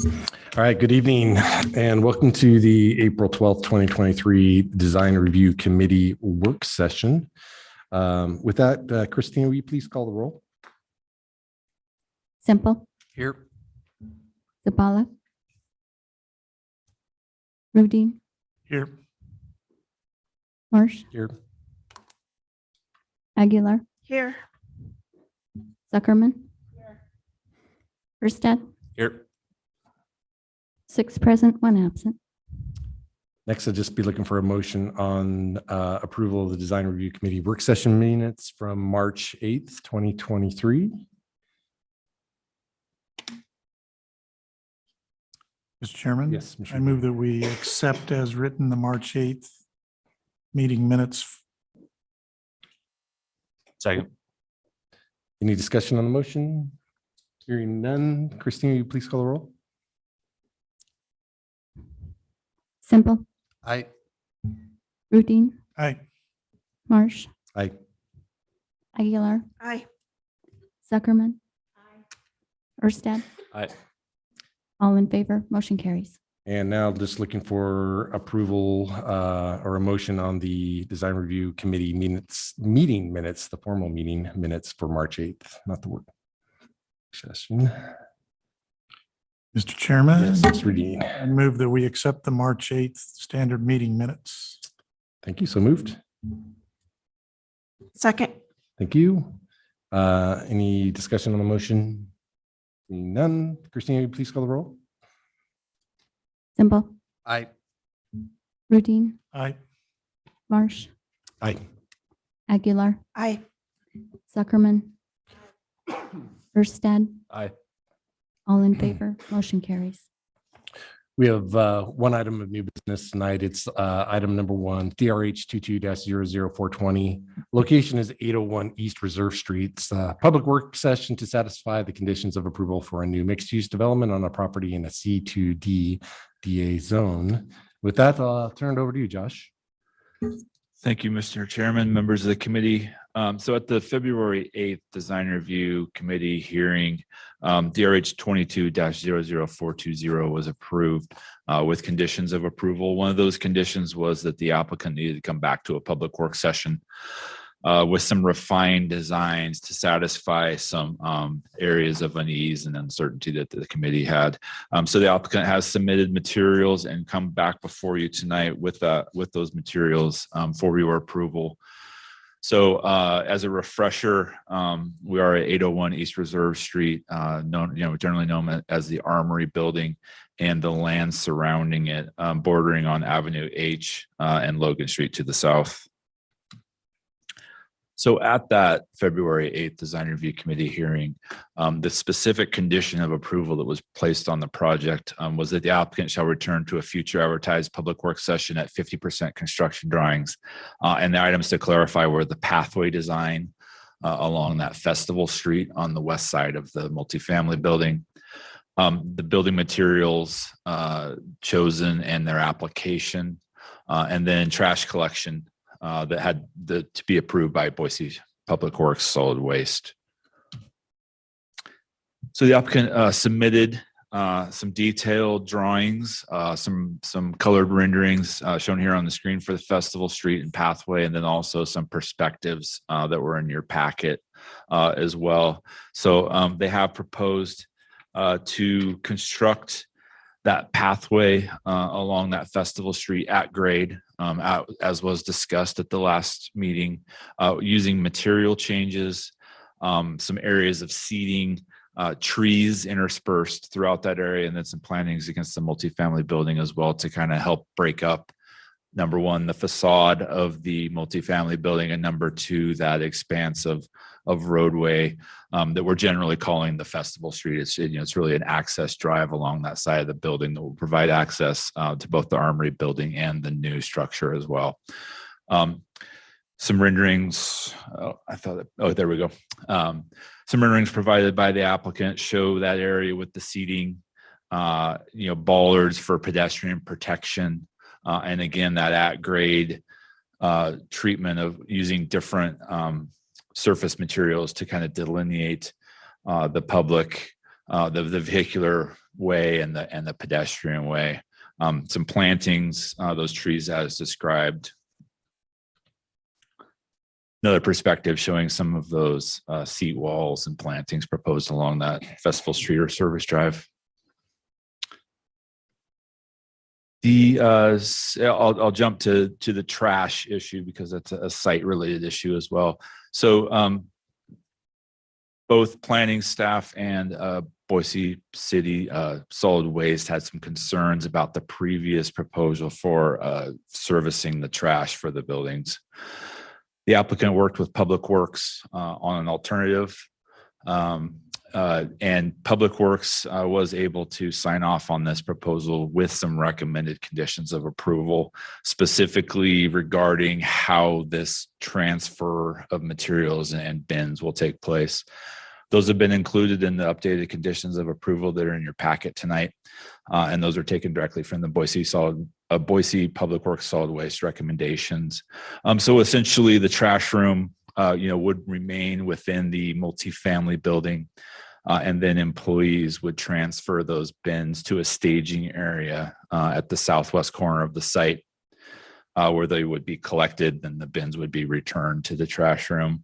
All right, good evening and welcome to the April 12th, 2023 Design Review Committee work session. With that, Christina, will you please call the roll? Simple. Here. Zabala. Rudin. Here. Marsh. Here. Aguilar. Here. Zuckerman. Erstad. Here. 6 present, 1 absent. Next, I'll just be looking for a motion on approval of the Design Review Committee work session minutes from March 8th, 2023. Mr. Chairman? Yes, Mr. I move that we accept as written the March 8th meeting minutes. Second. Any discussion on the motion? Hearing none. Christina, will you please call the roll? Simple. Aye. Rudin. Aye. Marsh. Aye. Aguilar. Aye. Zuckerman. Erstad. Aye. All in favor, motion carries. And now just looking for approval or a motion on the Design Review Committee meeting minutes, the formal meeting minutes for March 8th, not the work session. Mr. Chairman? Yes, Mr. Rudin. I move that we accept the March 8th standard meeting minutes. Thank you. So moved. Second. Thank you. Any discussion on the motion? Seeing none. Christina, will you please call the roll? Simple. Aye. Rudin. Aye. Marsh. Aye. Aguilar. Aye. Zuckerman. Erstad. Aye. All in favor, motion carries. We have one item of new business tonight. It's item number 1, DRH 22-00420. Location is 801 East Reserve Street. It's a public work session to satisfy the conditions of approval for a new mixed-use development on a property in a C2D DA zone. With that, I'll turn it over to you, Josh. Thank you, Mr. Chairman, members of the committee. So at the February 8th Design Review Committee hearing, DRH 22-00420 was approved with conditions of approval. One of those conditions was that the applicant needed to come back to a public work session with some refined designs to satisfy some areas of unease and uncertainty that the committee had. So the applicant has submitted materials and come back before you tonight with those materials for your approval. So as a refresher, we are at 801 East Reserve Street, generally known as the Armory Building, and the land surrounding it, bordering on Avenue H and Logan Street to the south. So at that February 8th Design Review Committee hearing, the specific condition of approval that was placed on the project was that the applicant shall return to a future advertised public work session at 50% construction drawings. And the items to clarify were the pathway design along that Festival Street on the west side of the multifamily building, the building materials chosen and their application, and then trash collection that had to be approved by Boise Public Works Solid Waste. So the applicant submitted some detailed drawings, some colored renderings shown here on the screen for the Festival Street and pathway, and then also some perspectives that were in your packet as well. So they have proposed to construct that pathway along that Festival Street at grade, as was discussed at the last meeting, using material changes, some areas of seating, trees interspersed throughout that area, and then some plantings against the multifamily building as well to kind of help break up, number one, the facade of the multifamily building, and number two, that expanse of roadway that we're generally calling the Festival Street. It's really an access drive along that side of the building that will provide access to both the Armory building and the new structure as well. Some renderings, there we go. Some renderings provided by the applicant show that area with the seating, bollards for pedestrian protection, and again, that at grade treatment of using different surface materials to kind of delineate the public, the vehicular way and the pedestrian way. Some plantings, those trees as described. Another perspective showing some of those seat walls and plantings proposed along that Festival Street or Service Drive. I'll jump to the trash issue because that's a site related issue as well. So both planning staff and Boise City Solid Waste had some concerns about the previous proposal for servicing the trash for the buildings. The applicant worked with Public Works on an alternative, and Public Works was able to sign off on this proposal with some recommended conditions of approval, specifically regarding how this transfer of materials and bins will take place. Those have been included in the updated conditions of approval that are in your packet tonight, and those are taken directly from the Boise Public Works Solid Waste recommendations. So essentially, the trash room, would remain within the multifamily building, and then employees would transfer those bins to a staging area at the southwest corner of the site, where they would be collected, and the bins would be returned to the trash room.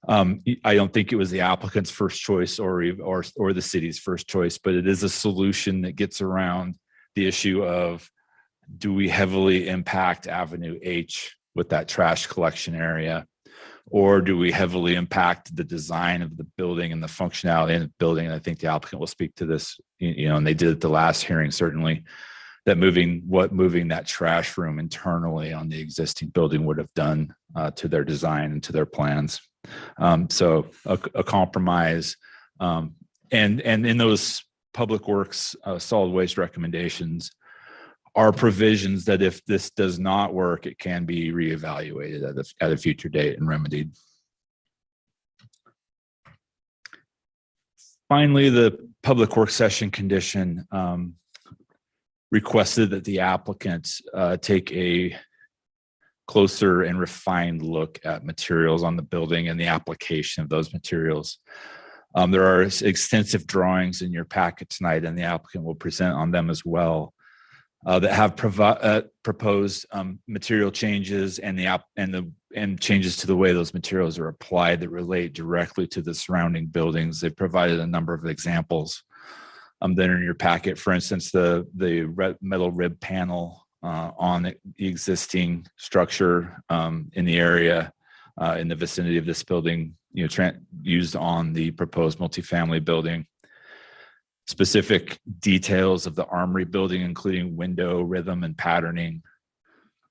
I don't think it was the applicant's first choice or the city's first choice, but it is a solution that gets around the issue of, do we heavily impact Avenue H with that trash collection area? Or do we heavily impact the design of the building and the functionality of the building? And I think the applicant will speak to this, and they did at the last hearing, certainly, that moving that trash room internally on the existing building would have done to their design and to their plans. So a compromise. And in those Public Works solid waste recommendations are provisions that if this does not work, it can be reevaluated at a future date and remedied. Finally, the Public Works session condition requested that the applicant take a closer and refined look at materials on the building and the application of those materials. There are extensive drawings in your packet tonight, and the applicant will present on them as well, that have proposed material changes and changes to the way those materials are applied that relate directly to the surrounding buildings. They've provided a number of examples that are in your packet. For instance, the metal rib panel on the existing structure in the area in the vicinity of this building, used on the proposed multifamily building. Specific details of the Armory building, including window rhythm and patterning,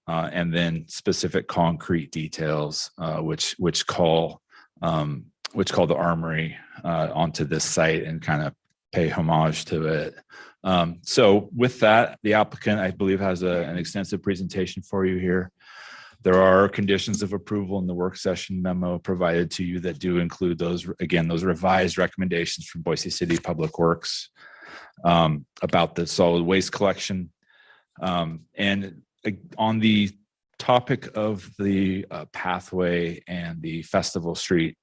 and then specific concrete details, which call the Armory onto this site and kind of pay homage to it. So with that, the applicant, I believe, has an extensive presentation for you here. There are conditions of approval in the work session memo provided to you that do include those revised recommendations from Boise City Public Works about the solid waste collection. And on the topic of the pathway and the Festival Street,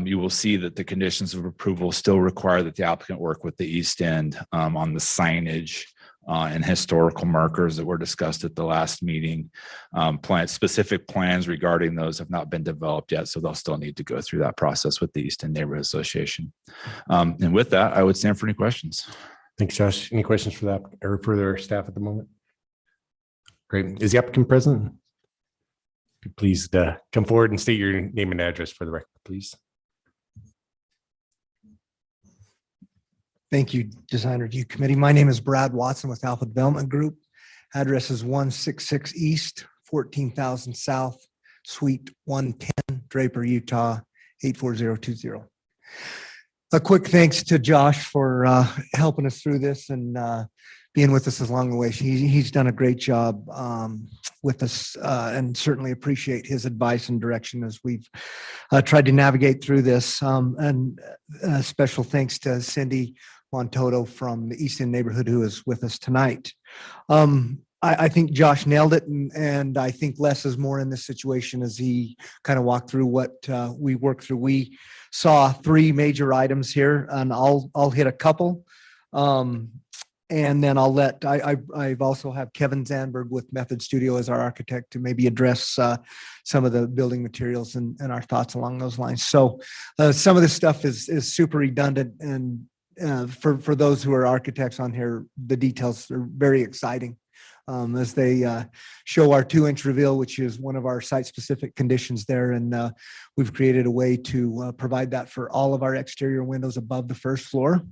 you will see that the conditions of approval still require that the applicant work with the East End on the signage and historical markers that were discussed at the last meeting. Specific plans regarding those have not been developed yet, so they'll still need to go through that process with the East End Neighborhood Association. And with that, I would stand for any questions. Thanks, Josh. Any questions for that or for their staff at the moment? Great. Is the applicant present? Please come forward and state your name and address for the record, please. Thank you, Design Review Committee. My name is Brad Watson with Alpha Development Group. Address is 166 East, 14,000 South, Suite 110, Draper, Utah, 84020. A quick thanks to Josh for helping us through this and being with us along the way. He's done a great job with us, and certainly appreciate his advice and direction as we've tried to navigate through this. And special thanks to Cindy Montoto from the East End neighborhood who is with us tonight. I think Josh nailed it, and I think less is more in this situation as he kind of walked through what we worked through. We saw three major items here, and I'll hit a couple. And then I've also have Kevin Zandberg with Method Studio as our architect to maybe address some of the building materials and our thoughts along those lines. So some of this stuff is super redundant, and for those who are architects on here, the details are very exciting. As they show our 2-inch reveal, which is one of our site-specific conditions there. And we've created a way to provide that for all of our exterior windows above the first floor.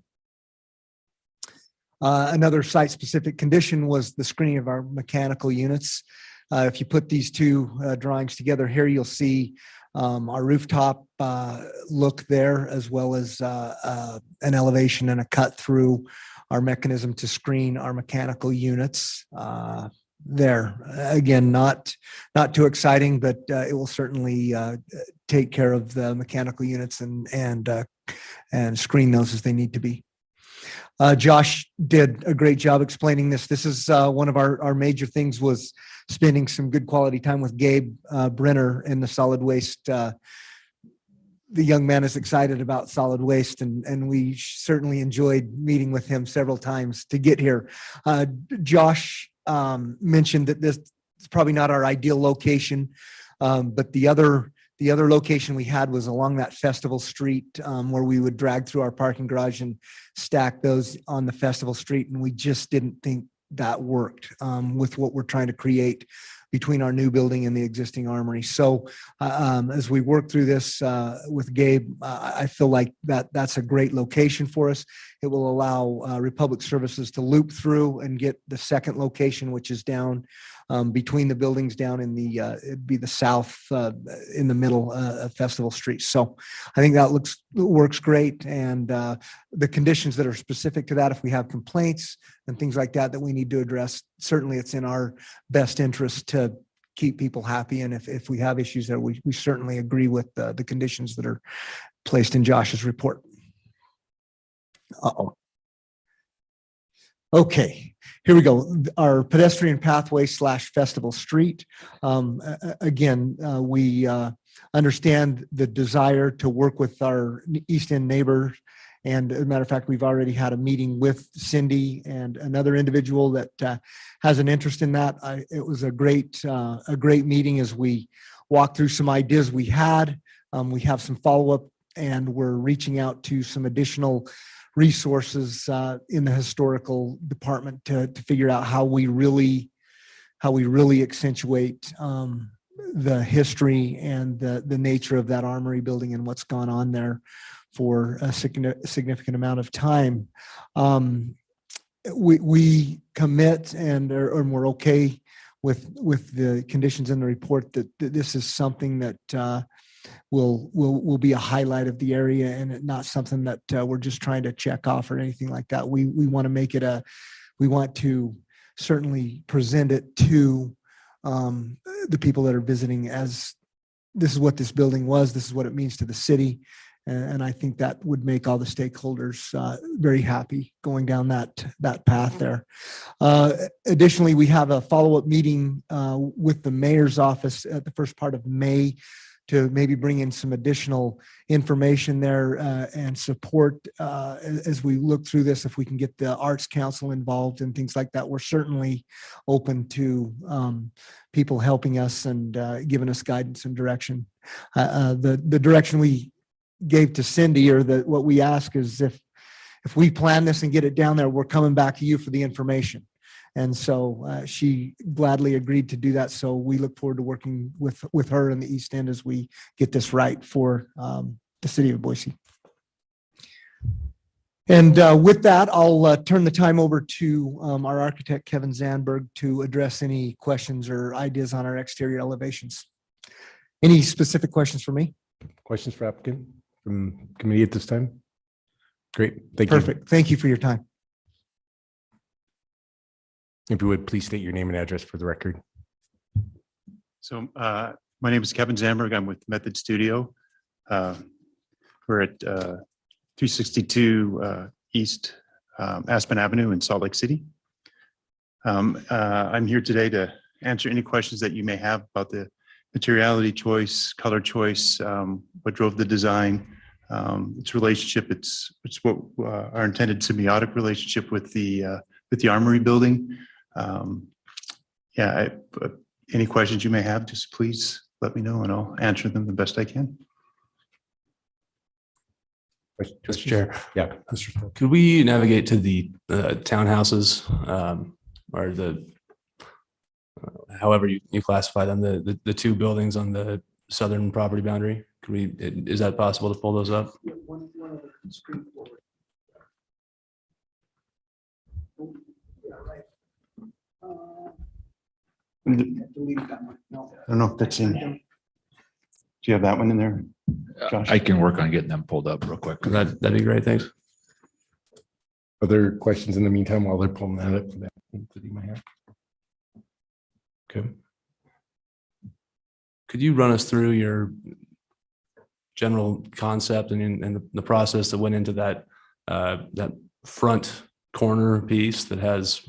Another site-specific condition was the screening of our mechanical units. If you put these two drawings together here, you'll see our rooftop look there, as well as an elevation and a cut through our mechanism to screen our mechanical units there. Again, not too exciting, but it will certainly take care of the mechanical units and screen those as they need to be. Josh did a great job explaining this. This is one of our major things, was spending some good quality time with Gabe Brenner in the solid waste. The young man is excited about solid waste, and we certainly enjoyed meeting with him several times to get here. Josh mentioned that this is probably not our ideal location, but the other location we had was along that Festival Street, where we would drag through our parking garage and stack those on the Festival Street. And we just didn't think that worked with what we're trying to create between our new building and the existing armory. So as we work through this with Gabe, I feel like that's a great location for us. It will allow Republic Services to loop through and get the second location, which is down between the buildings down in the it'd be the south in the middle of Festival Street. So I think that works great. And the conditions that are specific to that, if we have complaints and things like that we need to address, certainly it's in our best interest to keep people happy. And if we have issues there, we certainly agree with the conditions that are placed in Josh's report. Uh-oh. Okay, here we go. Our pedestrian pathway / Festival Street. Again, we understand the desire to work with our East End neighbor. And as a matter of fact, we've already had a meeting with Cindy and another individual that has an interest in that. It was a great meeting as we walked through some ideas we had. We have some follow-up, and we're reaching out to some additional resources in the historical department to figure out how we really accentuate the history and the nature of that armory building and what's gone on there for a significant amount of time. We commit and we're okay with the conditions in the report that this is something that will be a highlight of the area, and not something that we're just trying to check off or anything like that. We want to make it we want to certainly present it to the people that are visiting as this is what this building was, this is what it means to the city. And I think that would make all the stakeholders very happy going down that path there. Additionally, we have a follow-up meeting with the mayor's office at the first part of May to maybe bring in some additional information there and support as we look through this. If we can get the Arts Council involved and things like that, we're certainly open to people helping us and giving us guidance and direction. The direction we gave to Cindy, or what we ask, is if we plan this and get it down there, we're coming back to you for the information. And so she gladly agreed to do that. So we look forward to working with her in the East End as we get this right for the city of Boise. And with that, I'll turn the time over to our architect, Kevin Zandberg, to address any questions or ideas on our exterior elevations. Any specific questions for me? Questions for applicant from committee at this time? Great, thank you. Perfect. Thank you for your time. If you would, please state your name and address for the record. So my name is Kevin Zandberg. I'm with Method Studio. We're at 362 East Aspen Avenue in Salt Lake City. I'm here today to answer any questions that you may have about the materiality choice, color choice, what drove the design, its relationship. It's what our intended symbiotic relationship with the Armory building. Yeah, any questions you may have, just please let me know and I'll answer them the best I can. Mr. Chair, Yeah. Mr. Smith. could we navigate to the townhouses or however you classify them, the two buildings on the southern property boundary? Is that possible to pull those up? I don't know if that's in. Do you have that one in there? Josh? I can work on getting them pulled up real quick. That'd be great. Thanks. Other questions in the meantime while they're pulling that up? That you may have? Okay. Could you run us through your general concept and the process that went into that front corner piece that has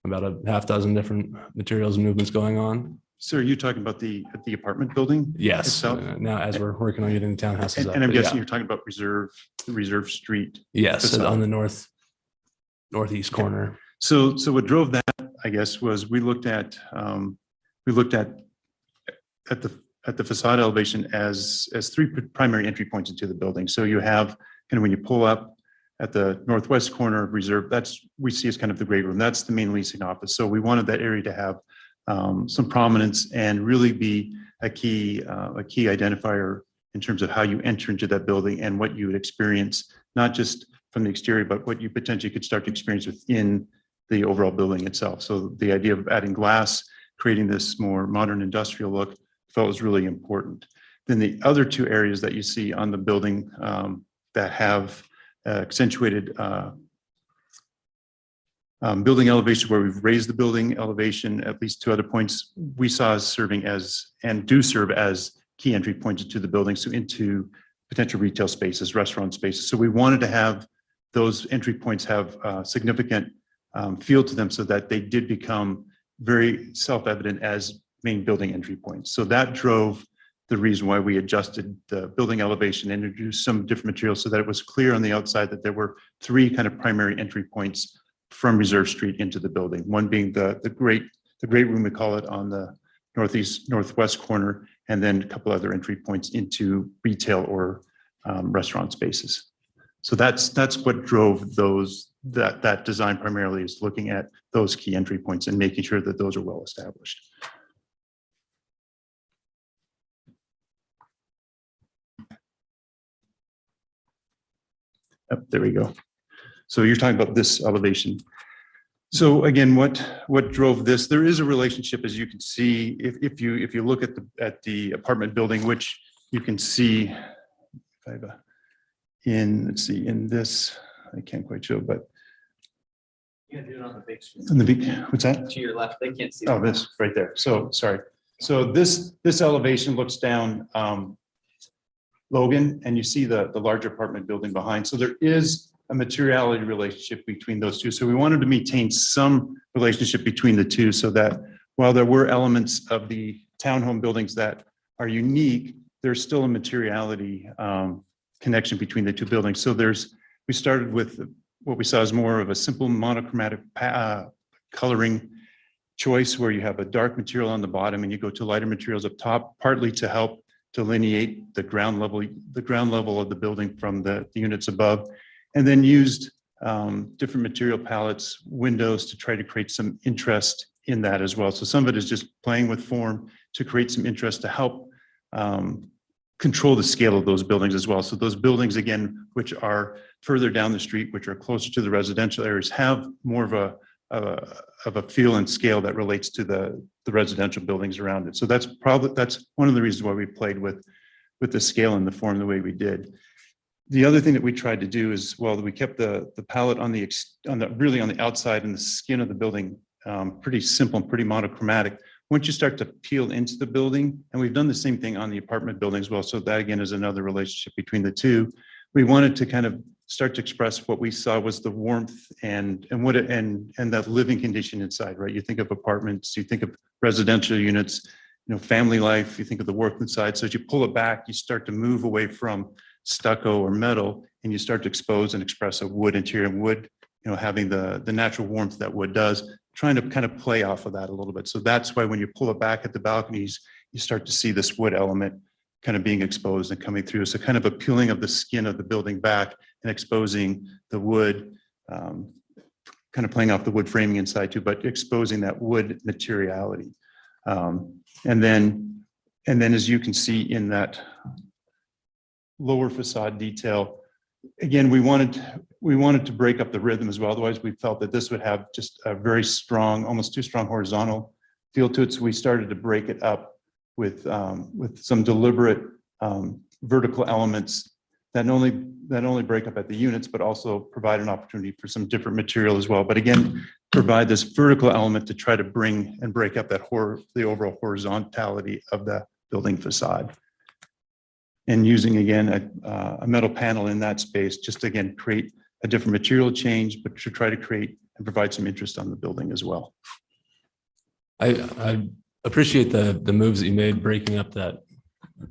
about a half dozen different materials and movements going on? So are you talking about the apartment building? Yes. Itself? Now, as we're working on getting the townhouses up. And I'm but yeah. guessing you're talking about the Reserve Street. Yes, facade. on the northeast corner. So what drove that, I guess, was we looked at the facade elevation as three primary entry points into the building. So you have kind of when you pull up at the northwest corner of Reserve, we see as kind of the great room. That's the main leasing office. So we wanted that area to have some prominence and really be a key identifier in terms of how you enter into that building and what you would experience, not just from the exterior, but what you potentially could start to experience within the overall building itself. So the idea of adding glass, creating this more modern industrial look, felt was really important. Then the other two areas that you see on the building that have accentuated building elevation, where we've raised the building elevation, at least two other points we saw as serving as, and do serve as, key entry points into the building, so into potential retail spaces, restaurant spaces. So we wanted to have those entry points have significant feel to them so that they did become very self-evident as main building entry points. So that drove the reason why we adjusted the building elevation and introduced some different materials so that it was clear on the outside that there were three kind of primary entry points from Reserve Street into the building. One being the great room, we call it, on the northwest corner, and then a couple other entry points into retail or restaurant spaces. So that's what drove that design primarily, is looking at those key entry points and making sure that those are well established. Yep, there we go. So you're talking about this elevation. So again, what drove this? There is a relationship, as you can see, if you look at the apartment building, which you can see in this, I can't quite show, but You can do it on the big screen. in the big, what's that? To your left, they can't see. Oh, this right there. So sorry. So this elevation looks down Logan, and you see the larger apartment building behind. So there is a materiality relationship between those two. So we wanted to maintain some relationship between the two, so that while there were elements of the townhome buildings that are unique, there's still a materiality connection between the two buildings. So we started with what we saw as more of a simple monochromatic coloring choice, where you have a dark material on the bottom and you go to lighter materials up top, partly to help delineate the ground level of the building from the units above, and then used different material palettes, windows, to try to create some interest in that as well. So some of it is just playing with form to create some interest to help control the scale of those buildings as well. So those buildings, again, which are further down the street, which are closer to the residential areas, have more of a feel and scale that relates to the residential buildings around it. So that's one of the reasons why we played with the scale and the form the way we did. The other thing that we tried to do is, well, we kept the palette on the outside and the skin of the building pretty simple and pretty monochromatic. Once you start to peel into the building, and we've done the same thing on the apartment building as well, so that again is another relationship between the two. We wanted to kind of start to express what we saw was the warmth and that living condition inside, right? You think of apartments, you think of residential units, family life, you think of the work inside. So as you pull it back, you start to move away from stucco or metal, and you start to expose and express a wood interior, and wood, having the natural warmth that wood does, trying to kind of play off of that a little bit. So that's why when you pull it back at the balconies, you start to see this wood element kind of being exposed and coming through. So kind of a peeling of the skin of the building back and exposing the wood, kind of playing off the wood framing inside too, but exposing that wood materiality. And then as you can see in that lower facade detail, again, we wanted to break up the rhythm as well. Otherwise, we felt that this would have just a very strong, almost too strong horizontal feel to it. So we started to break it up with some deliberate vertical elements that not only break up at the units, but also provide an opportunity for some different material as well. But again, provide this vertical element to try to bring and break up that the overall horizontality of the building facade. And using, again, a metal panel in that space, just again, create a different material change, but to try to create and provide some interest on the building as well. I appreciate the moves that you made, breaking up the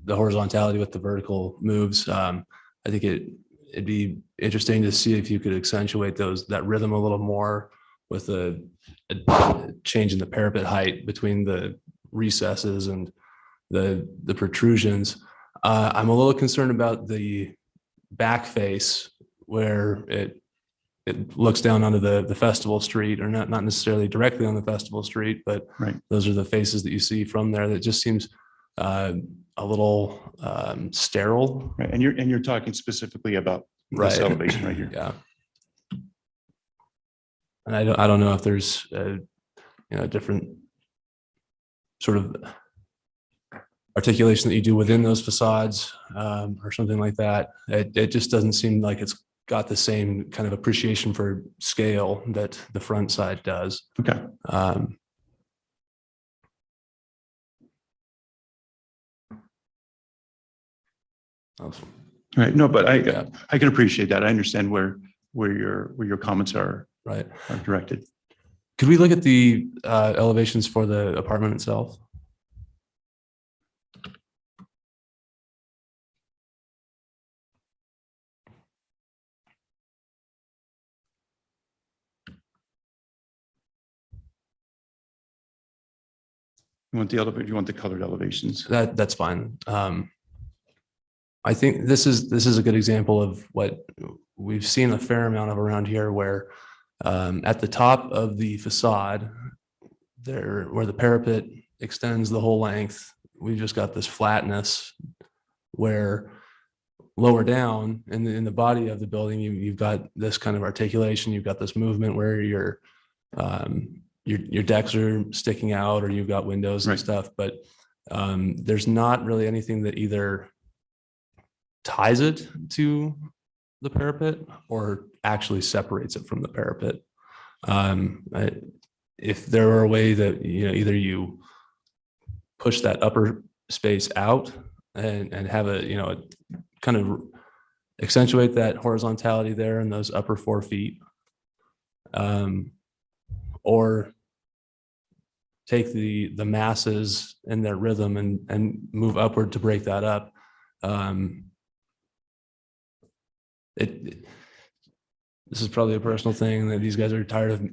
horizontality with the vertical moves. I think it'd be interesting to see if you could accentuate that rhythm a little more with a change in the parapet height between the recesses and the protrusions. I'm a little concerned about the back face where it looks down onto the festival street, or not necessarily directly on the festival street, but Right. those are the faces that you see from there. That just seems a little sterile. Right. And you're talking specifically about this elevation right here. Yeah. And I don't know if there's a different sort of articulation that you do within those facades or something like that. It just doesn't seem like it's got the same kind of appreciation for scale that the front side does. Okay. Right. No, but I can appreciate that. I understand where your comments are Right. directed. Could we look at the elevations for the apartment itself? You want the elevator? You want the colored elevations? That's fine. I think this is a good example of what we've seen a fair amount of around here, where at the top of the facade, where the parapet extends the whole length, we've just got this flatness, where lower down in the body of the building, you've got this kind of articulation, you've got this movement where your decks are sticking out, or you've got windows and Right. stuff, but there's not really anything that either ties it to the parapet or actually separates it from the parapet. If there were a way that, either you push that upper space out and have a kind of accentuate that horizontality there in those upper 4 feet, or take the masses and their rhythm and move upward to break that up. This is probably a personal thing that these guys are tired of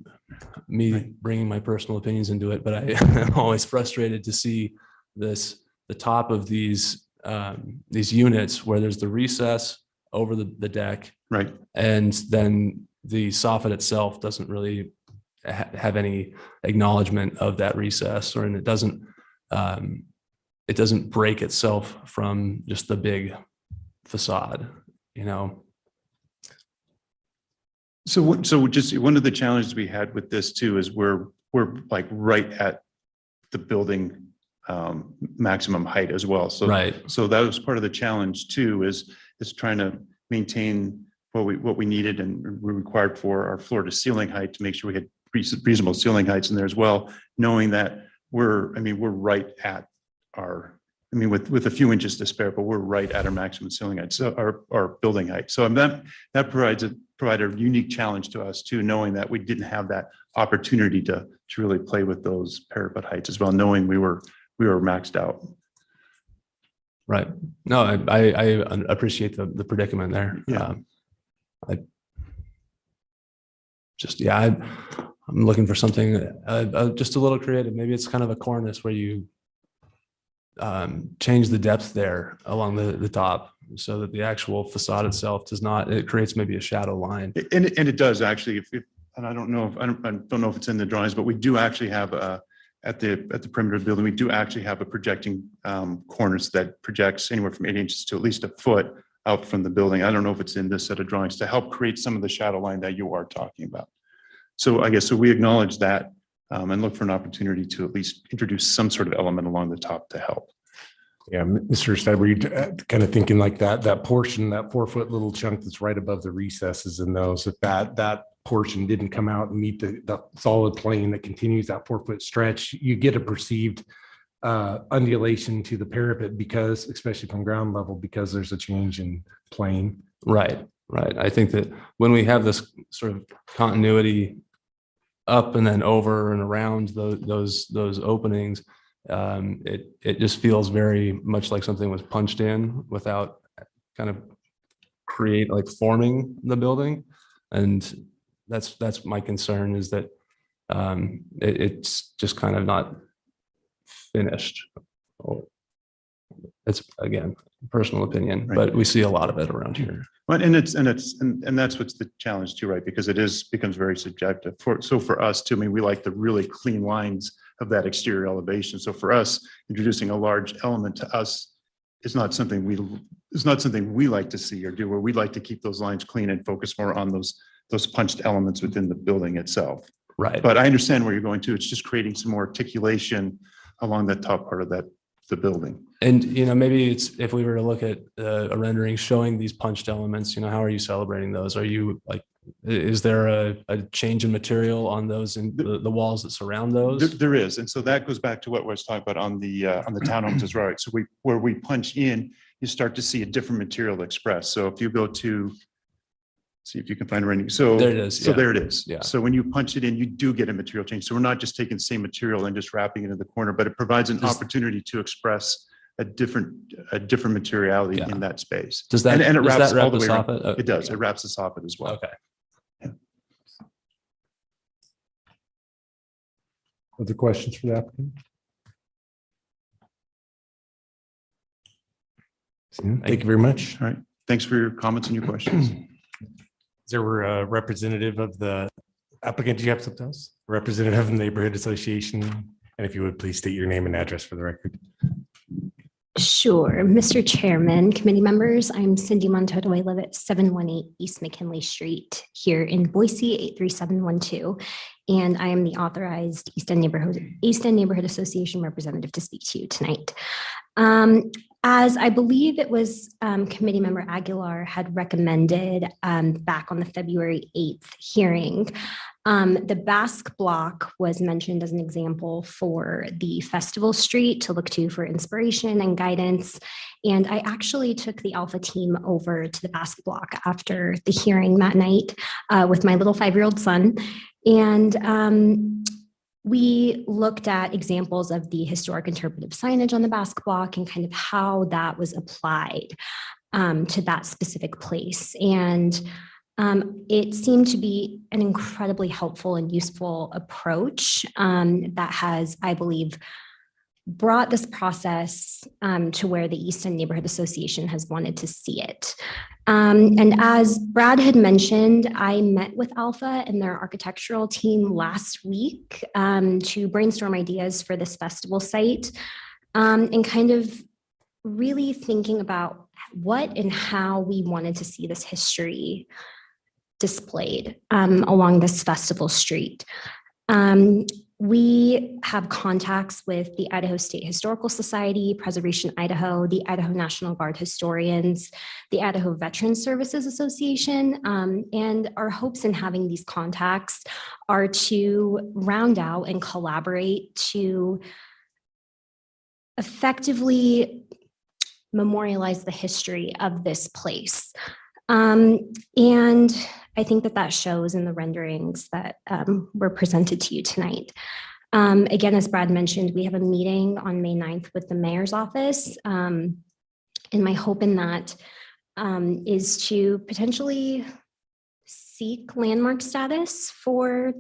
me bringing my personal opinions into it, but I'm always frustrated to see the top of these units where there's the recess over the deck, Right. and then the soffit itself doesn't really have any acknowledgement of that recess, and it doesn't break itself from just the big facade, So just one of the challenges we had with this too is we're like right at the building maximum height as well. So Right. So that was part of the challenge too, is trying to maintain what we needed and we required for our floor to ceiling height to make sure we had reasonable ceiling heights in there as well, knowing that we're right at with a few inches to spare, but we're right at our maximum ceiling height, so our building height. So that provided a unique challenge to us too, knowing that we didn't have that opportunity to really play with those parapet heights as well, knowing we were maxed out. Right. No, I appreciate the predicament there. Yeah. I just, yeah, I'm looking for something just a little creative. Maybe it's kind of a cornice where you change the depth there along the top so that the actual facade itself does not, it creates maybe a shadow line. And it does actually, and I don't know if it's in the drawings, but we do actually have at the perimeter of the building, we do actually have a projecting cornice that projects anywhere from 8 inches to at least a foot out from the building. I don't know if it's in this set of drawings to help create some of the shadow line that you are talking about. So I guess, so we acknowledge that and look for an opportunity to at least introduce some sort of element along the top to help. Yeah, Mr. Stead, were you kind of thinking like that portion, that 4-foot little chunk that's right above the recesses in those, if that portion didn't come out and meet the solid plane that continues that 4-foot stretch, you get a perceived undulation to the parapet because, especially from ground level, because there's a change in plane. Right. I think that when we have this sort of continuity up and then over and around those openings, it just feels very much like something was punched in without kind of forming the building. And that's my concern, is that it's just kind of not finished. It's, again, personal opinion, Right. but we see a lot of it around here. But and that's what's the challenge too, right? Because it becomes very subjective. So for us too, I mean, we like the really clean lines of that exterior elevation. So for us, introducing a large element to us is not something we like to see or do, where we'd like to keep those lines clean and focus more on those punched elements within the building itself. Right. But I understand where you're going to. It's just creating some more articulation along the top part of the building. And, maybe it's, if we were to look at a rendering showing these punched elements, how are you celebrating those? Are you like, is there a change in material on those and the walls that surround those? There is. And so that goes back to what I was talking about on the townhomes as well. Right? So where we punch in, you start to see a different material expressed. So if you go to, see if you can find a rendering. So There it is. So Yeah. there it is. Yeah. So when you punch it in, you do get a material change. So we're not just taking the same material and just wrapping it in the corner, but it provides an opportunity to express a different materiality Yeah. in that space. Does that, and it does wraps that wrap all the the way around. soffit? It does. It wraps the soffit as well. Okay. Other questions for the applicant? Thank you very much. All right. Thanks for your comments and your questions. Is there a representative of the applicant? Do you have something else? Representative of the Neighborhood Association? And if you would please state your name and address for the record. Sure. Mr. Chairman, committee members, I'm Cindy Montoto. I live at 718 East McKinley Street here in Boise, 83712. And I am the authorized East End Neighborhood Association representative to speak to you tonight. As I believe it was committee member Aguilar had recommended back on the February 8th hearing, the Basque Block was mentioned as an example for the Festival Street to look to for inspiration and guidance. And I actually took the Alpha team over to the Basque Block after the hearing that night with my little 5-year-old son. And we looked at examples of the historic interpretive signage on the Basque Block and kind of how that was applied to that specific place. And it seemed to be an incredibly helpful and useful approach that has, I believe, brought this process to where the East End Neighborhood Association has wanted to see it. And as Brad had mentioned, I met with Alpha and their architectural team last week to brainstorm ideas for this festival site and kind of really thinking about what and how we wanted to see this history displayed along this festival street. We have contacts with the Idaho State Historical Society, Preservation Idaho, the Idaho National Guard historians, the Idaho Veterans Services Association, and our hopes in having these contacts are to round out and collaborate to effectively memorialize the history of this place. And I think that shows in the renderings that were presented to you tonight. Again, as Brad mentioned, we have a meeting on May 9th with the mayor's office And my hope in that is to potentially seek landmark status for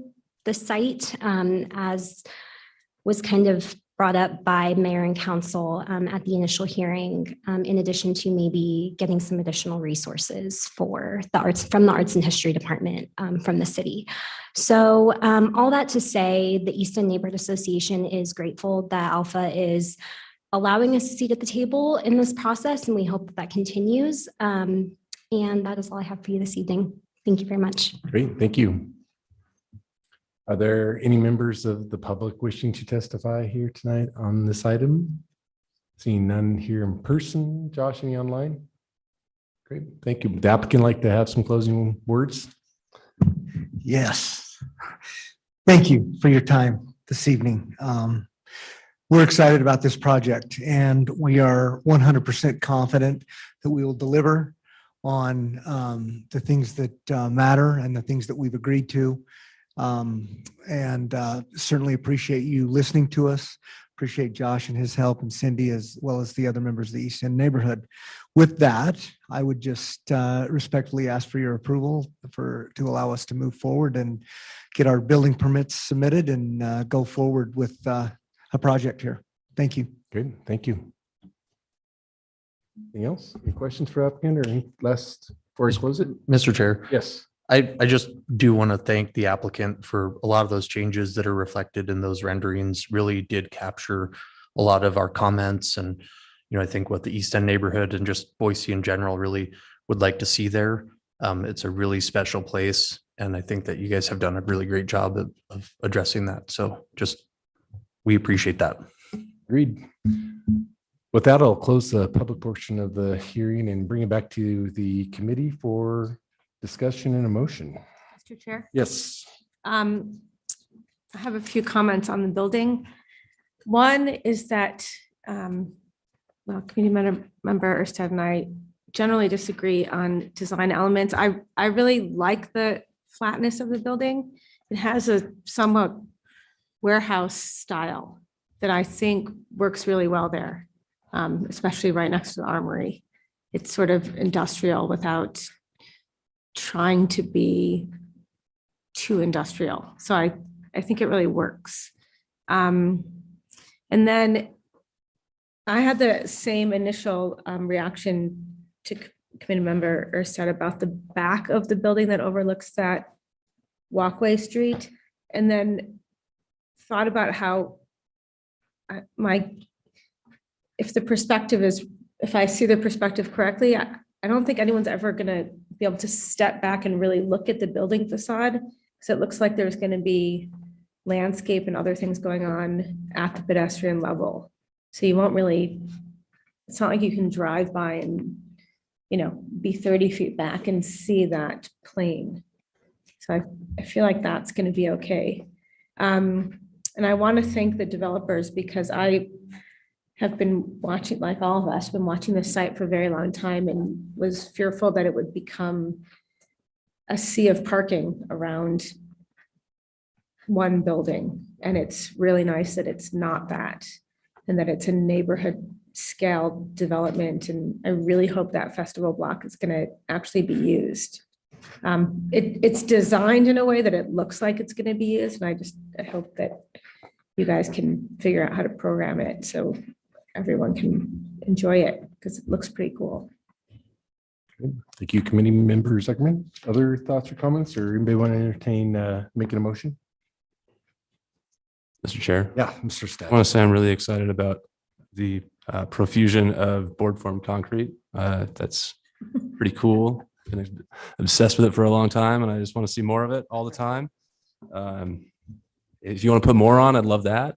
the site, as was kind of brought up by mayor and council at the initial hearing, in addition to maybe getting some additional resources for the arts from the Arts and History Department from the city. So all that to say, the East End Neighborhood Association is grateful that Alpha is allowing us a seat at the table in this process, and we hope that that continues. And that is all I have for you this evening. Thank you very much. Great, thank you. Are there any members of the public wishing to testify here tonight on this item? Seeing none here in person. Josh, any online? Great, thank you. Would the applicant like to have some closing words? Yes. Thank you for your time this evening. We're excited about this project, and we are 100% confident that we will deliver on the things that matter and the things that we've agreed to. And certainly appreciate you listening to us. Appreciate Josh and his help, and Cindy, as well as the other members of the East End neighborhood. With that, I would just respectfully ask for your approval to allow us to move forward and get our building permits submitted and go forward with a project here. Thank you. Good, thank you. Anything else? Any questions for applicant or any last before I close it? Mr. Chair, Yes. I just do want to thank the applicant for a lot of those changes that are reflected in those renderings really did capture a lot of our comments. And, I think what the East End neighborhood and just Boise in general really would like to see there. It's a really special place. And I think that you guys have done a really great job of addressing that. So we appreciate that. Agreed. With that, I'll close the public portion of the hearing and bring it back to the committee for discussion and a motion. Mr. Chair, Yes. I have a few comments on the building. One is that, committee member Erstad and I generally disagree on design elements. I really like the flatness of the building. It has a somewhat warehouse style that I think works really well there, especially right next to the armory. It's sort of industrial without trying to be too industrial. So I think it really works. And then I had the same initial reaction to committee member Erstad about the back of the building that overlooks that walkway street. And then thought about how if I see the perspective correctly, I don't think anyone's ever going to be able to step back and really look at the building facade, because it looks like there's going to be landscape and other things going on at the pedestrian level. So you won't really, it's not like you can drive by and, be 30 feet back and see that plane. So I feel like that's going to be okay. And I want to thank the developers, because I have been watching, like all of us, been watching this site for a very long time and was fearful that it would become a sea of parking around one building. And it's really nice that it's not that, and that it's a neighborhood scale development. And I really hope that festival block is going to actually be used. It's designed in a way that it looks like it's going to be used. And I hope that you guys can figure out how to program it so everyone can enjoy it, because it looks pretty cool. Good. Thank you, committee member Zuckerman. Other thoughts or comments, or anybody want to entertain making a motion? Mr. Chair, Yeah, Mr. I Stat. want to say I'm really excited about the profusion of board form concrete. That's pretty cool. Been obsessed with it for a long time, and I just want to see more of it all the time. If you want to put more on, I'd love that.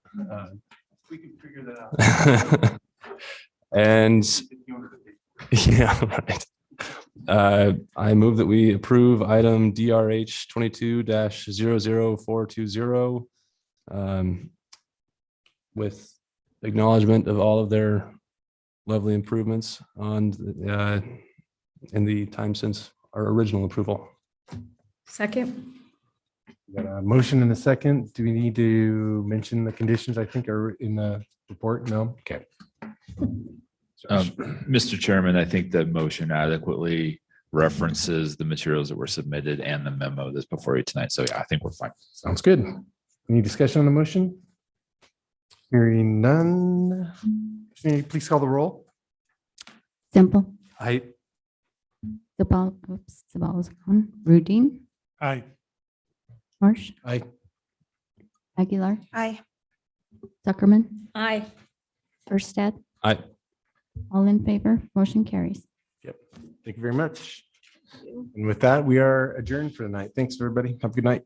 We can figure that out. And yeah, right. I move that we approve item DRH 22-00420 with acknowledgement of all of their lovely improvements on in the time since our original approval. Second. We got a motion and a second. Do we need to mention the conditions I think are in the report? No? Okay. Mr. Chairman, I think the motion adequately references the materials that were submitted and the memo that's before you tonight. So yeah, I think we're fine. Sounds good. Any discussion on the motion? Hearing none. Christina, please call the roll. Simple, I, Sabala's gone. Rudine, Aye. Marsh, Aye. Aguilar, Aye. Zuckerman, Aye. Firstad. Aye. All in favor, motion carries. Thank you very much. And with that, we are adjourned for the night. Thanks, everybody. Have a good night.